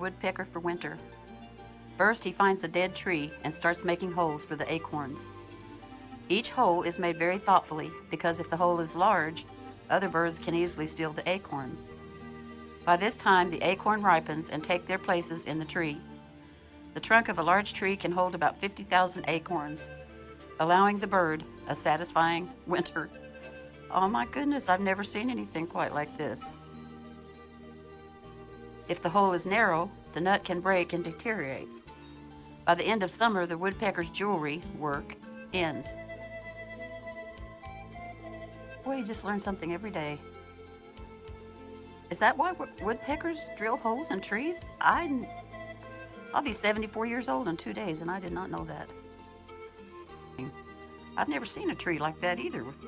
woodpecker for winter. First, he finds a dead tree and starts making holes for the acorns. Each hole is made very thoughtfully because if the hole is large, other birds can easily steal the acorn. By this time, the acorn ripens and take their places in the tree. The trunk of a large tree can hold about 50,000 acorns, allowing the bird a satisfying winter. Oh my goodness, I've never seen anything quite like this. If the hole is narrow, the nut can break and deteriorate. By the end of summer, the woodpecker's jewelry work ends. Boy, you just learn something every day. Is that why woodpeckers drill holes in trees? I'll be 74 years old in 2 days, and I did not know that. I've never seen a tree like that either, with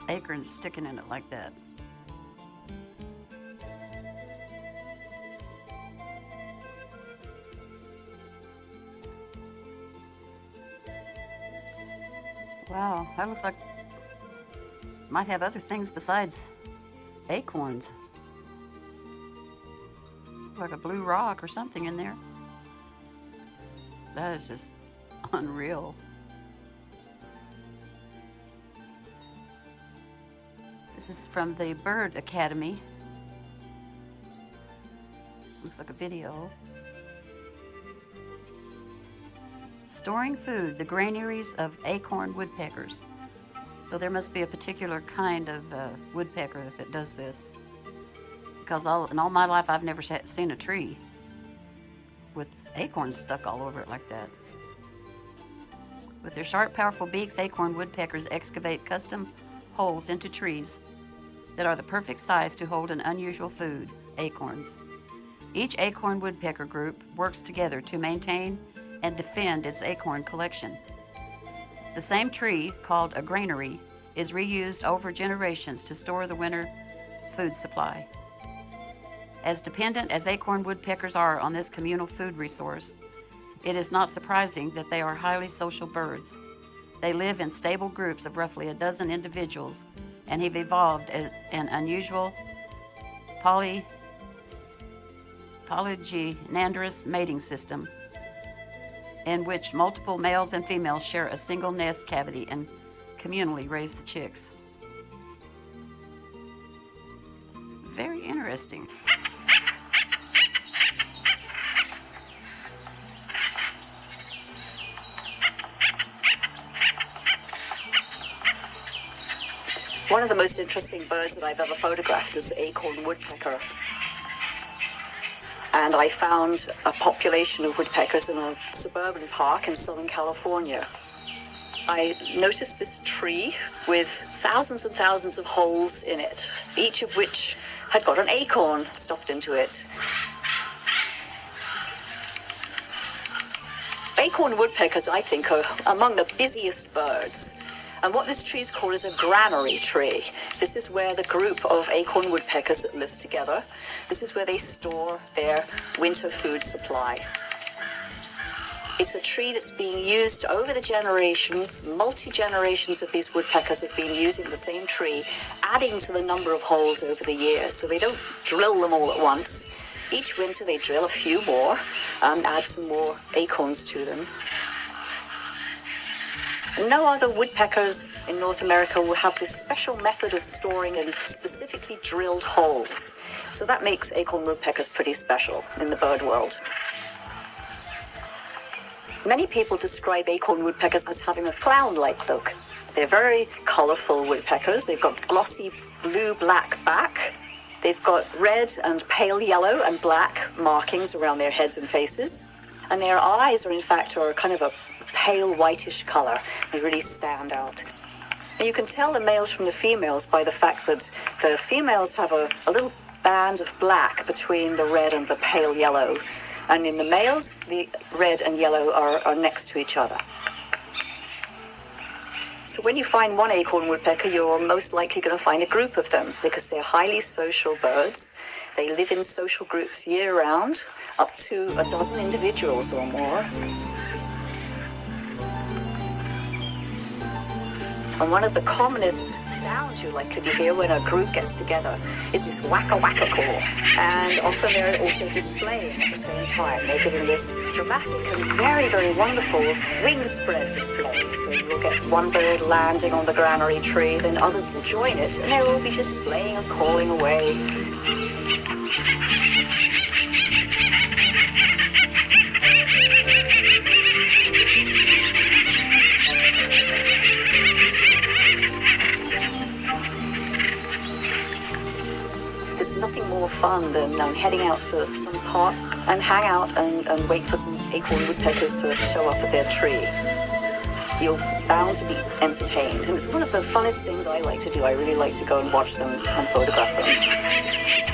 acorns sticking in it like that. Wow, that looks like might have other things besides acorns. Like a blue rock or something in there. That is just unreal. This is from the Bird Academy. Looks like a video. Storing food, the granaries of acorn woodpeckers. So there must be a particular kind of woodpecker that does this. Because in all my life I've never seen a tree with acorns stuck all over it like that. With their sharp, powerful beaks, acorn woodpeckers excavate custom holes into trees that are the perfect size to hold an unusual food, acorns. Each acorn woodpecker group works together to maintain and defend its acorn collection. The same tree, called a granary, is reused over generations to store the winter food supply. As dependent as acorn woodpeckers are on this communal food resource, it is not surprising that they are highly social birds. They live in stable groups of roughly a dozen individuals and have evolved an unusual polygynandrous mating system in which multiple males and females share a single nest cavity and communally raise the chicks. Very interesting. One of the most interesting birds that I've ever photographed is the acorn woodpecker. And I found a population of woodpeckers in a suburban park in Southern California. I noticed this tree with thousands and thousands of holes in it, each of which had got an acorn stuffed into it. Acorn woodpeckers, I think, are among the busiest birds. And what this tree is called is a granary tree. This is where the group of acorn woodpeckers that lives together, this is where they store their winter food supply. It's a tree that's being used over the generations. Multi-generations of these woodpeckers have been using the same tree, adding to the number of holes over the years. So they don't drill them all at once. Each winter they drill a few more and add some more acorns to them. No other woodpeckers in North America will have this special method of storing in specifically drilled holes. So that makes acorn woodpeckers pretty special in the bird world. Many people describe acorn woodpeckers as having a clown-like look. They're very colorful woodpeckers. They've got glossy blue-black back. They've got red and pale yellow and black markings around their heads and faces. And their eyes are, in fact, kind of a pale whitish color. They really stand out. And you can tell the males from the females by the fact that the females have a little band of black between the red and the pale yellow. And in the males, the red and yellow are next to each other. So when you find one acorn woodpecker, you're most likely going to find a group of them because they're highly social birds. They live in social groups year-round, up to a dozen individuals or more. And one of the commonest sounds you're likely to hear when a group gets together is this wacka wacka call. And often they're also displaying at the same time. They're giving this dramatic and very, very wonderful wing spread display. So you'll get one bird landing on the granary tree, then others will join it, and they'll all be displaying and calling away. There's nothing more fun than heading out to some park and hang out and wait for some acorn woodpeckers to show up at their tree. You're bound to be entertained, and it's one of the funnest things I like to do. I really like to go and watch them and photograph them.